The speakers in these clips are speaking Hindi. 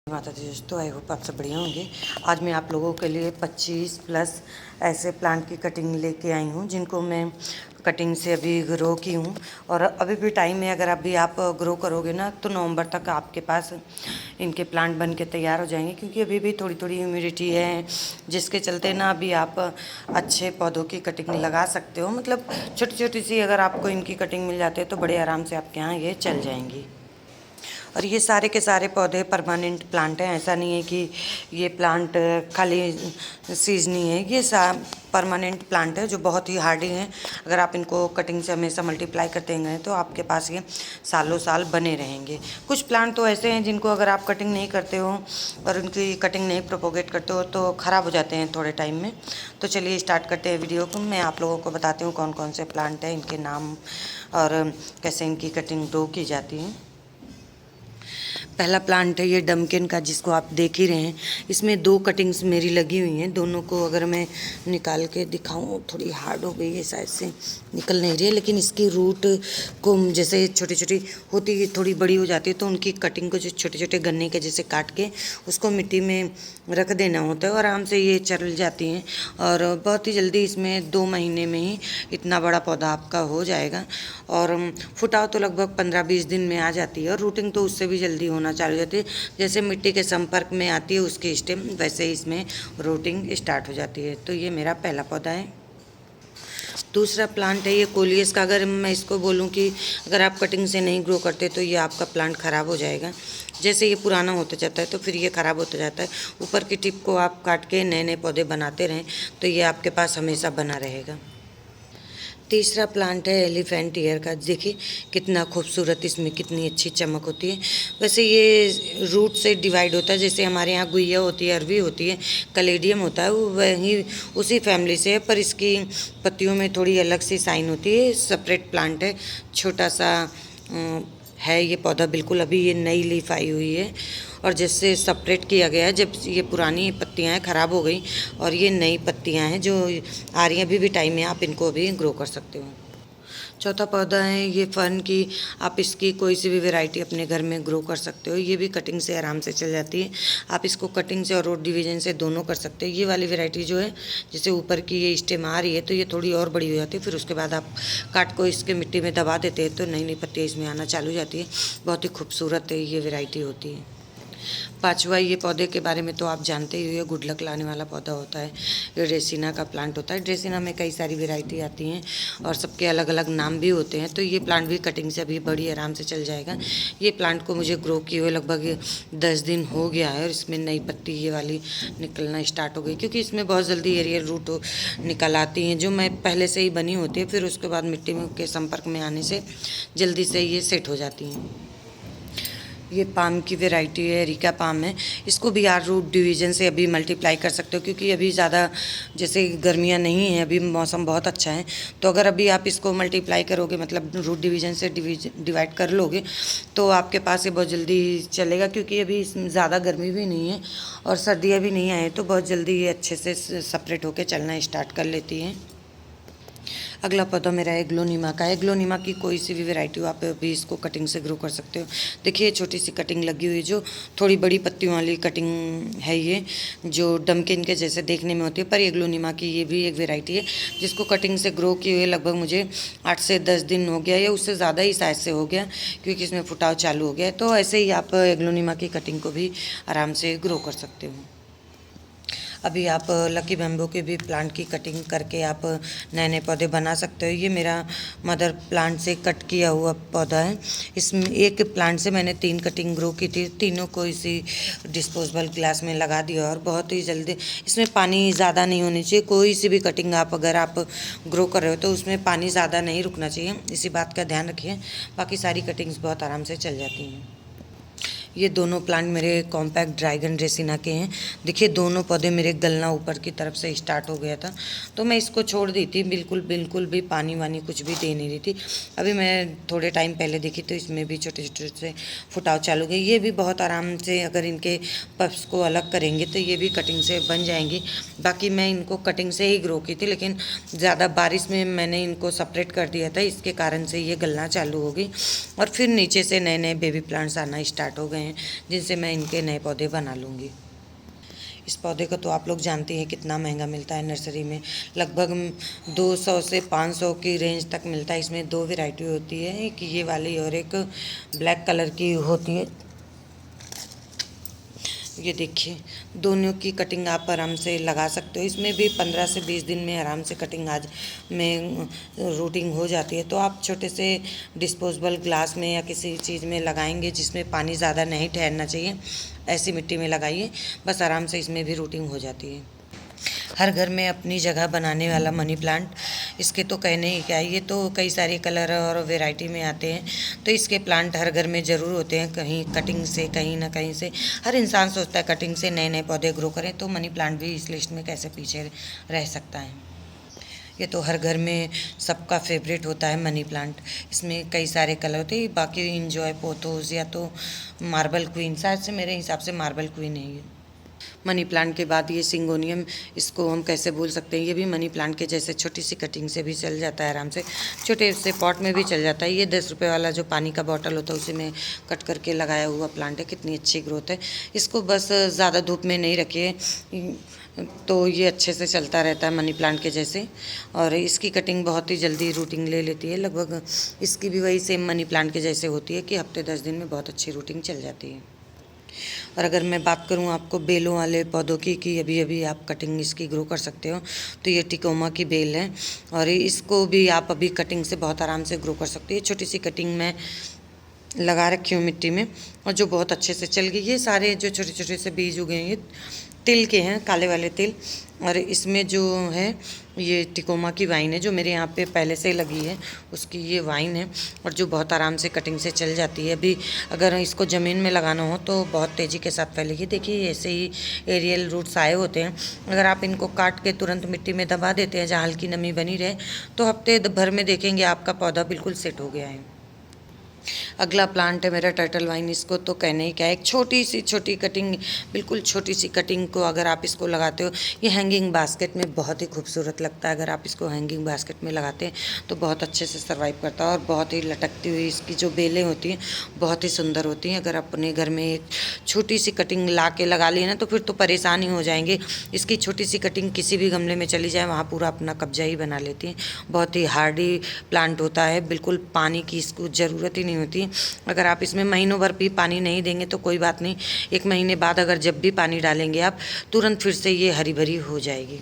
माता दी दोस्तों, आई होप आप सब बढ़िया होंगे। आज मैं आप लोगों के लिए 25 प्लस ऐसे प्लांट की कटिंग लेके आई हूँ जिनको मैं कटिंग से अभी ग्रो की हूँ। और अभी भी टाइम है, अगर अभी आप ग्रो करोगे ना तो नवंबर तक आपके पास इनके प्लांट बन के तैयार हो जाएंगे, क्योंकि अभी भी थोड़ी थोड़ी ह्यूमिडिटी है, जिसके चलते ना अभी आप अच्छे पौधों की कटिंग लगा सकते हो। मतलब छोटी छोटी सी अगर आपको इनकी कटिंग मिल जाती है तो बड़े आराम से आपके यहाँ ये चल जाएंगी। और ये सारे के सारे पौधे परमानेंट प्लांट हैं, ऐसा नहीं है कि ये प्लांट खाली सीजनी है। ये परमानेंट प्लांट है जो बहुत ही हार्डी हैं। अगर आप इनको कटिंग से हमेशा मल्टीप्लाई करते गए तो आपके पास ये सालों साल बने रहेंगे। कुछ प्लांट तो ऐसे हैं जिनको अगर आप कटिंग नहीं करते हो और उनकी कटिंग नहीं प्रोपोगेट करते हो तो ख़राब हो जाते हैं थोड़े टाइम में। तो चलिए स्टार्ट करते हैं वीडियो को। मैं आप लोगों को बताती हूँ कौन कौन से प्लांट हैं, इनके नाम और कैसे इनकी कटिंग ग्रो की जाती है। पहला प्लांट है ये डमकिन का, जिसको आप देख ही रहे हैं। इसमें 2 कटिंग्स मेरी लगी हुई हैं। दोनों को अगर मैं निकाल के दिखाऊं, थोड़ी हार्ड हो गई है, शायद से निकल नहीं रही है, लेकिन इसकी रूट को जैसे छोटी छोटी होती है, थोड़ी बड़ी हो जाती है, तो उनकी कटिंग को जो छोटे छोटे गन्ने के जैसे काट के उसको मिट्टी में रख देना होता है और आराम से ये चल जाती हैं। और बहुत ही जल्दी इसमें 2 महीने में ही इतना बड़ा पौधा आपका हो जाएगा। और फुटाव तो लगभग 15-20 दिन में आ जाती है और रूटिंग तो उससे भी जल्दी होना चालू हो जाती है। जैसे मिट्टी के संपर्क में आती है उसकी स्टेम, वैसे ही इसमें रूटिंग स्टार्ट हो जाती है। तो ये मेरा पहला पौधा है। दूसरा प्लांट है ये कोलियस का। अगर मैं इसको बोलूँ कि अगर आप कटिंग से नहीं ग्रो करते तो ये आपका प्लांट ख़राब हो जाएगा। जैसे ये पुराना होता जाता है तो फिर ये ख़राब होता जाता है। ऊपर की टिप को आप काट के नए नए पौधे बनाते रहें तो ये आपके पास हमेशा बना रहेगा। तीसरा प्लांट है एलिफेंट ईयर का। देखिए कितना खूबसूरत, इसमें कितनी अच्छी चमक होती है। वैसे ये रूट से डिवाइड होता है, जैसे हमारे यहाँ गुइया होती है, अरवी होती है, कलेडियम होता है, वो वही उसी फैमिली से है, पर इसकी पत्तियों में थोड़ी अलग सी साइन होती है। सेपरेट प्लांट है, छोटा सा है ये पौधा। बिल्कुल अभी ये नई लीफ आई हुई है और जिससे सेपरेट किया गया है। जब ये पुरानी पत्तियां हैं ख़राब हो गई और ये नई पत्तियां हैं जो आ रही हैं, अभी भी टाइम है, आप इनको अभी ग्रो कर सकते हो। चौथा पौधा है ये फर्न की। आप इसकी कोई सी भी वैरायटी अपने घर में ग्रो कर सकते हो। ये भी कटिंग से आराम से चल जाती है। आप इसको कटिंग से और रूट डिवीजन से दोनों कर सकते हो। ये वाली वैरायटी जो है, जैसे ऊपर की ये स्टेम आ रही है तो ये थोड़ी और बड़ी हो जाती है, फिर उसके बाद आप काट को इसके मिट्टी में दबा देते हैं तो नई नई पत्तियाँ इसमें आना चालू हो जाती है। बहुत ही खूबसूरत है ये वैरायटी होती है। पांचवा, ये पौधे के बारे में तो आप जानते ही हो, गुड लक लाने वाला पौधा होता है। ये ड्रेसिना का प्लांट होता है। ड्रेसिना में कई सारी वैरायटी आती हैं और सबके अलग अलग नाम भी होते हैं। तो ये प्लांट भी कटिंग से अभी बड़ी आराम से चल जाएगा। ये प्लांट को मुझे ग्रो किए हुए लगभग 10 दिन हो गया है और इसमें नई पत्ती ये वाली निकलना स्टार्ट हो गई, क्योंकि इसमें बहुत जल्दी एरियल रूट निकल आती हैं जो मैं पहले से ही बनी होती है। फिर उसके बाद मिट्टी के संपर्क में आने से जल्दी से ये सेट हो जाती हैं। ये पाम की वैरायटी है, एरिका पाम है। इसको भी यार रूट डिवीजन से अभी मल्टीप्लाई कर सकते हो, क्योंकि अभी ज़्यादा जैसे गर्मियाँ नहीं हैं, अभी मौसम बहुत अच्छा है। तो अगर अभी आप इसको मल्टीप्लाई करोगे, मतलब रूट डिवीजन से डिवाइड कर लोगे, तो आपके पास ये बहुत जल्दी चलेगा, क्योंकि अभी इसमें ज़्यादा गर्मी भी नहीं है और सर्दियाँ भी नहीं आए, तो बहुत जल्दी ये अच्छे से सेपरेट होकर चलना स्टार्ट कर लेती हैं। अगला पौधा मेरा एग्लोनीमा का है। एग्लोनीमा की कोई सी भी वैरायटी हो, आप अभी इसको कटिंग से ग्रो कर सकते हो। देखिए छोटी सी कटिंग लगी हुई, जो थोड़ी बड़ी पत्तियों वाली कटिंग है ये, जो डमकिन के जैसे देखने में होती है। पर एग्लोनीमा की ये भी एक वैरायटी है जिसको कटिंग से ग्रो किए हुए लगभग मुझे 8 से 10 दिन हो गया, या उससे ज़्यादा ही शायद से हो गया, क्योंकि इसमें फुटाव चालू हो गया है। तो ऐसे ही आप एग्लोनीमा की कटिंग को भी आराम से ग्रो कर सकते हो। अभी आप लकी बैम्बू के भी प्लांट की कटिंग करके आप नए नए पौधे बना सकते हो। ये मेरा मदर प्लांट से कट किया हुआ पौधा है। इसमें एक प्लांट से मैंने 3 कटिंग ग्रो की थी, तीनों को इसी डिस्पोजेबल ग्लास में लगा दिया और बहुत ही जल्दी। इसमें पानी ज़्यादा नहीं होनी चाहिए। कोई सी भी कटिंग आप अगर आप ग्रो कर रहे हो तो उसमें पानी ज़्यादा नहीं रुकना चाहिए, इसी बात का ध्यान रखिए। बाकी सारी कटिंग्स बहुत आराम से चल जाती हैं। ये दोनों प्लांट मेरे कॉम्पैक्ट ड्रैगन रेसिना के हैं। देखिए दोनों पौधे मेरे गलना ऊपर की तरफ से स्टार्ट हो गया था, तो मैं इसको छोड़ दी थी, बिल्कुल बिल्कुल भी पानी वानी कुछ भी दे नहीं रही थी। अभी मैं थोड़े टाइम पहले देखी तो इसमें भी छोटे छोटे से फुटाव चालू गए। ये भी बहुत आराम से अगर इनके पप्स को अलग करेंगे तो ये भी कटिंग से बन जाएंगी। बाकी मैं इनको कटिंग से ही ग्रो की थी, लेकिन ज़्यादा बारिश में मैंने इनको सेपरेट कर दिया था, इसके कारण से ये गलना चालू हो गई और फिर नीचे से नए नए बेबी प्लांट्स आना स्टार्ट हो गए हैं, जिनसे मैं इनके नए पौधे बना लूँगी। इस पौधे को तो आप लोग जानते हैं कितना महंगा मिलता है नर्सरी में, लगभग 200 से 500 की रेंज तक मिलता है। इसमें दो वैरायटी होती है, एक ये वाली और एक ब्लैक कलर की होती है। ये देखिए दोनों की कटिंग आप आराम से लगा सकते हो। इसमें भी 15 से 20 दिन में आराम से कटिंग आज में रूटिंग हो जाती है। तो आप छोटे से डिस्पोजेबल ग्लास में या किसी चीज़ में लगाएंगे जिसमें पानी ज़्यादा नहीं ठहरना चाहिए, ऐसी मिट्टी में लगाइए, बस आराम से इसमें भी रूटिंग हो जाती है। हर घर में अपनी जगह बनाने वाला मनी प्लांट, इसके तो कहने ही क्या, ये तो कई सारे कलर और वैरायटी में आते हैं, तो इसके प्लांट हर घर में ज़रूर होते हैं, कहीं कटिंग से कहीं ना कहीं से। हर इंसान सोचता है कटिंग से नए नए पौधे ग्रो करें, तो मनी प्लांट भी इस लिस्ट में कैसे पीछे रह सकता है। ये तो हर घर में सबका फेवरेट होता है मनी प्लांट। इसमें कई सारे कलर होते हैं। बाकी इंजॉय पोथोस या तो मार्बल क्वीन, शायद से मेरे हिसाब से मार्बल क्वीन है ये। मनी प्लांट के बाद ये सिंगोनियम, इसको हम कैसे भूल सकते हैं, ये भी मनी प्लांट के जैसे छोटी सी कटिंग से भी चल जाता है आराम से, छोटे से पॉट में भी चल जाता है। ये 10 रुपये वाला जो पानी का बॉटल होता है उसी में कट करके लगाया हुआ प्लांट है, कितनी अच्छी ग्रोथ है। इसको बस ज़्यादा धूप में नहीं रखिए तो ये अच्छे से चलता रहता है मनी प्लांट के जैसे, और इसकी कटिंग बहुत ही जल्दी रूटिंग ले लेती है। लगभग इसकी भी वही सेम मनी प्लांट के जैसे होती है कि हफ्ते 10 दिन में बहुत अच्छी रूटिंग चल जाती है। और अगर मैं बात करूं आपको बेलों वाले पौधों की कि अभी अभी आप कटिंग इसकी ग्रो कर सकते हो, तो ये टिकोमा की बेल है और इसको भी आप अभी कटिंग से बहुत आराम से ग्रो कर सकते हैं। छोटी सी कटिंग में लगा रखी हूँ मिट्टी में, और जो बहुत अच्छे से चल गई। ये सारे जो छोटे छोटे से बीज उगे हैं ये तिल के हैं, काले वाले तिल। और इसमें जो है ये टिकोमा की वाइन है जो मेरे यहाँ पे पहले से लगी है, उसकी ये वाइन है, और जो बहुत आराम से कटिंग से चल जाती है। अभी अगर इसको ज़मीन में लगाना हो तो बहुत तेज़ी के साथ फैलेगी। देखिए ऐसे ही एरियल रूट्स आए होते हैं, अगर आप इनको काट के तुरंत मिट्टी में दबा देते हैं जहाँ हल्की नमी बनी रहे, तो हफ्ते भर में देखेंगे आपका पौधा बिल्कुल सेट हो गया है। अगला प्लांट है मेरा टर्टल वाइन। इसको तो कहने ही क्या है, एक छोटी सी छोटी कटिंग, बिल्कुल छोटी सी कटिंग को अगर आप इसको लगाते हो, ये हैंगिंग बास्केट में बहुत ही खूबसूरत लगता है। अगर आप इसको हैंगिंग बास्केट में लगाते हैं तो बहुत अच्छे से सर्वाइव करता है, और बहुत ही लटकती हुई इसकी जो बेलें होती हैं बहुत ही सुंदर होती हैं। अगर अपने घर में एक छोटी सी कटिंग ला के लगा ली ना तो फिर तो परेशान ही हो जाएंगे। इसकी छोटी सी कटिंग किसी भी गमले में चली जाए वहाँ पूरा अपना कब्जा ही बना लेती हैं। बहुत ही हार्डी प्लांट होता है, बिल्कुल पानी की इसको ज़रूरत ही नहीं होती। अगर आप इसमें महीनों भर भी पानी नहीं देंगे तो कोई बात नहीं, 1 महीने बाद अगर जब भी पानी डालेंगे आप, तुरंत फिर से ये हरी भरी हो जाएगी।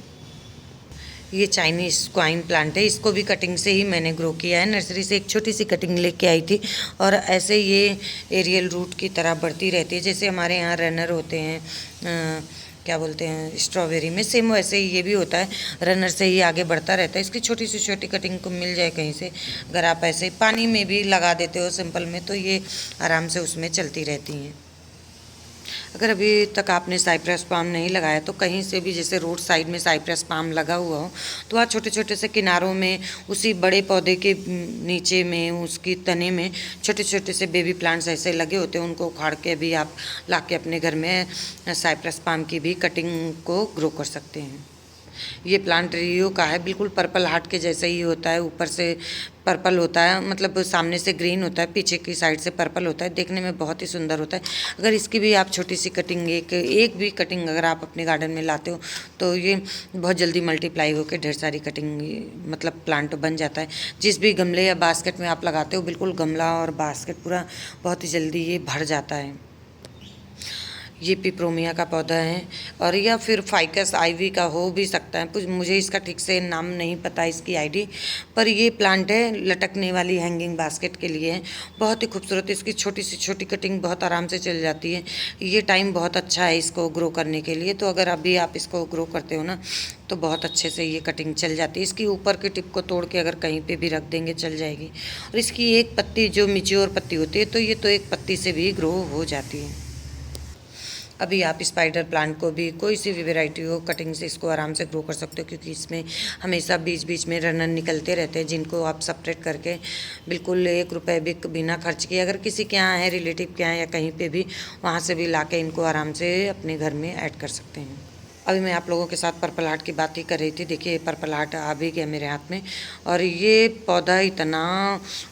ये चाइनीज क्वाइन प्लांट है, इसको भी कटिंग से ही मैंने ग्रो किया है। नर्सरी से एक छोटी सी कटिंग लेके आई थी, और ऐसे ये एरियल रूट की तरह बढ़ती रहती है। जैसे हमारे यहाँ रनर होते हैं, क्या बोलते हैं, स्ट्रॉबेरी में, सेम वैसे ही ये भी होता है, रनर से ही आगे बढ़ता रहता है। इसकी छोटी सी छोटी कटिंग को मिल जाए कहीं से, अगर आप ऐसे पानी में भी लगा देते हो सिंपल में, तो ये आराम से उसमें चलती रहती हैं। अगर अभी तक आपने साइप्रस पाम नहीं लगाया तो कहीं से भी, जैसे रोड साइड में साइप्रस पाम लगा हुआ हो, तो वहाँ छोटे छोटे से किनारों में उसी बड़े पौधे के नीचे में, उसकी तने में छोटे छोटे से बेबी प्लांट्स ऐसे लगे होते हैं, उनको उखाड़ के भी आप ला के अपने घर में साइप्रस पाम की भी कटिंग को ग्रो कर सकते हैं। ये प्लांट रियो का है, बिल्कुल पर्पल हार्ट के जैसे ही होता है। ऊपर से पर्पल होता है, मतलब सामने से ग्रीन होता है, पीछे की साइड से पर्पल होता है, देखने में बहुत ही सुंदर होता है। अगर इसकी भी आप छोटी सी कटिंग, एक भी कटिंग अगर आप अपने गार्डन में लाते हो तो ये बहुत जल्दी मल्टीप्लाई होकर ढेर सारी कटिंग, मतलब प्लांट बन जाता है। जिस भी गमले या बास्केट में आप लगाते हो, बिल्कुल गमला और बास्केट पूरा बहुत ही जल्दी ये भर जाता है। ये पिप्रोमिया का पौधा है और या फिर फाइकस आइवी का हो भी सकता है, मुझे इसका ठीक से नाम नहीं पता इसकी आईडी, पर ये प्लांट है लटकने वाली हैंगिंग बास्केट के लिए है। बहुत ही खूबसूरत, इसकी छोटी सी छोटी कटिंग बहुत आराम से चल जाती है। ये टाइम बहुत अच्छा है इसको ग्रो करने के लिए, तो अगर अभी आप इसको ग्रो करते हो ना तो बहुत अच्छे से ये कटिंग चल जाती है। इसकी ऊपर के टिप को तोड़ के अगर कहीं पे भी रख देंगे चल जाएगी। और इसकी एक पत्ती जो मैच्योर पत्ती होती है तो ये तो एक पत्ती से भी ग्रो हो जाती है। अभी आप स्पाइडर प्लांट को भी कोई सी भी वैरायटी हो कटिंग से इसको आराम से ग्रो कर सकते हो, क्योंकि इसमें हमेशा बीच बीच में रनर निकलते रहते हैं, जिनको आप सेपरेट करके बिल्कुल 1 रुपये भी बिना खर्च किए, अगर किसी के यहाँ है, रिलेटिव के यहाँ या कहीं पे भी, वहाँ से भी ला के इनको आराम से अपने घर में ऐड कर सकते हैं। अभी मैं आप लोगों के साथ पर्पल हार्ट की बात ही कर रही थी। देखिए पर्पल हार्ट आ भी गया मेरे हाथ में, और ये पौधा इतना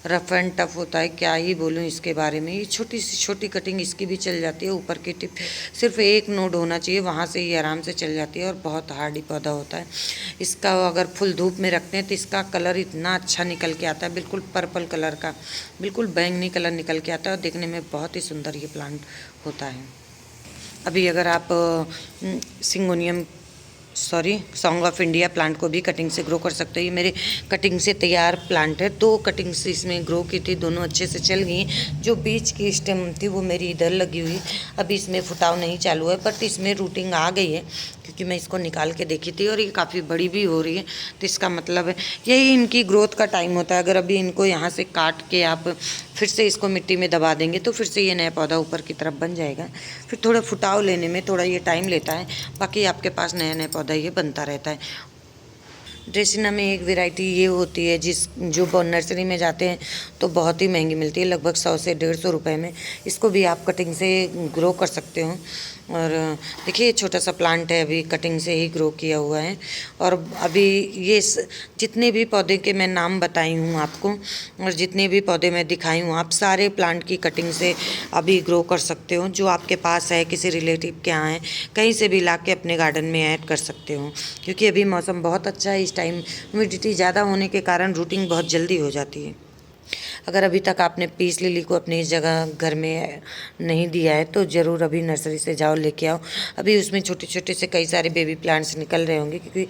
रफ एंड टफ होता है, क्या ही बोलूँ इसके बारे में। ये छोटी सी छोटी कटिंग इसकी भी चल जाती है, ऊपर की टिप सिर्फ एक नोड होना चाहिए, वहाँ से ये आराम से चल जाती है, और बहुत हार्डी पौधा होता है। इसका अगर फुल धूप में रखते हैं तो इसका कलर इतना अच्छा निकल के आता है, बिल्कुल पर्पल कलर का, बिल्कुल बैंगनी कलर निकल के आता है, और देखने में बहुत ही सुंदर ये प्लांट होता है। अभी अगर आप सॉन्ग ऑफ इंडिया प्लांट को भी कटिंग से ग्रो कर सकते हो। ये मेरे कटिंग से तैयार प्लांट है, 2 कटिंग से इसमें ग्रो की थी, दोनों अच्छे से चल गई। जो बीच की स्टेम थी वो मेरी इधर लगी हुई, अभी इसमें फुटाव नहीं चालू है, बट इसमें रूटिंग आ गई है, क्योंकि मैं इसको निकाल के देखी थी और ये काफ़ी बड़ी भी हो रही है। तो इसका मतलब है यही इनकी ग्रोथ का टाइम होता है। अगर अभी इनको यहाँ से काट के आप फिर से इसको मिट्टी में दबा देंगे तो फिर से ये नया पौधा ऊपर की तरफ बन जाएगा। फिर थोड़ा फुटाव लेने में थोड़ा ये टाइम लेता है, बाकी आपके पास नया नया पौधा ये बनता रहता है। ड्रेसिना में एक वैरायटी ये होती है जो नर्सरी में जाते हैं तो बहुत ही महंगी मिलती है, लगभग 100 से 150 रुपये में। इसको भी आप कटिंग से ग्रो कर सकते हो। और देखिए छोटा सा प्लांट है, अभी कटिंग से ही ग्रो किया हुआ है। और अभी ये जितने भी पौधे के मैं नाम बताई हूँ आपको, और जितने भी पौधे मैं दिखाई हूँ, आप सारे प्लांट की कटिंग से अभी ग्रो कर सकते हो। जो आपके पास है, किसी रिलेटिव के यहाँ है, कहीं से भी ला के अपने गार्डन में ऐड कर सकते हो, क्योंकि अभी मौसम बहुत अच्छा है। इस टाइम ह्यूमिडिटी ज़्यादा होने के कारण रूटिंग बहुत जल्दी हो जाती है। अगर अभी तक आपने पीस लिली को अपनी इस जगह घर में नहीं दिया है तो ज़रूर अभी नर्सरी से जाओ लेके आओ। अभी उसमें छोटे छोटे से कई सारे बेबी प्लांट्स निकल रहे होंगे, क्योंकि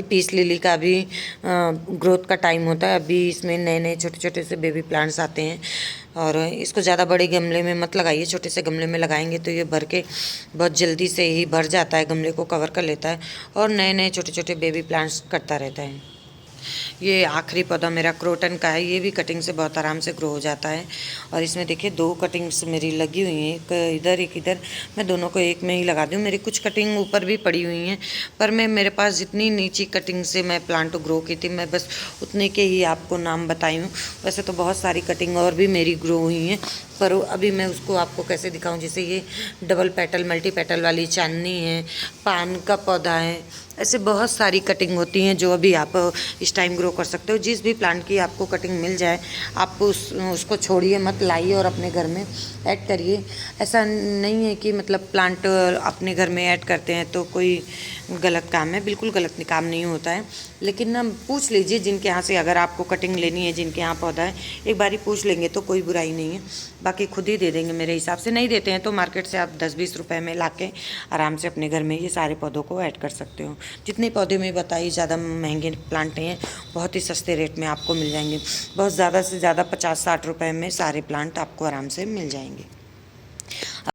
पीस लिली का भी ग्रोथ का टाइम होता है। अभी इसमें नए नए छोटे छोटे से बेबी प्लांट्स आते हैं, और इसको ज़्यादा बड़े गमले में मत लगाइए, छोटे से गमले में लगाएंगे तो ये भर के बहुत जल्दी से ही भर जाता है, गमले को कवर कर लेता है, और नए नए छोटे छोटे बेबी प्लांट्स करता रहता है। ये आखिरी पौधा मेरा क्रोटन का है, ये भी कटिंग से बहुत आराम से ग्रो हो जाता है। और इसमें देखिए 2 कटिंग्स मेरी लगी हुई हैं, एक इधर एक इधर, मैं दोनों को एक में ही लगा दूँ। मेरी कुछ कटिंग ऊपर भी पड़ी हुई हैं, पर मेरे पास जितनी नीची कटिंग से मैं प्लांट ग्रो की थी, मैं बस उतने के ही आपको नाम बताई हूँ। वैसे तो बहुत सारी कटिंग और भी मेरी ग्रो हुई हैं, पर अभी मैं उसको आपको कैसे दिखाऊं। जैसे ये डबल पेटल मल्टी पेटल वाली चांदनी है, पान का पौधा है, ऐसे बहुत सारी कटिंग होती हैं जो अभी आप इस टाइम ग्रो कर सकते हो। जिस भी प्लांट की आपको कटिंग मिल जाए आप उसको छोड़िए मत, लाइए और अपने घर में ऐड करिए। ऐसा नहीं है कि मतलब प्लांट अपने घर में ऐड करते हैं तो कोई गलत काम है, बिल्कुल गलत काम नहीं होता है। लेकिन ना पूछ लीजिए जिनके यहाँ से, अगर आपको कटिंग लेनी है, जिनके यहाँ पौधा है, एक बारी पूछ लेंगे तो कोई बुराई नहीं है। बाकी खुद ही दे देंगे मेरे हिसाब से, नहीं देते हैं तो मार्केट से आप 10-20 रुपए में लाके आराम से अपने घर में ये सारे पौधों को ऐड कर सकते हो। जितने पौधे में बताइए, ज़्यादा महंगे प्लांट नहीं हैं, बहुत ही सस्ते रेट में आपको मिल जाएंगे। बहुत ज़्यादा से ज़्यादा 50-60 रुपये में सारे प्लांट आपको आराम से मिल जाएंगे।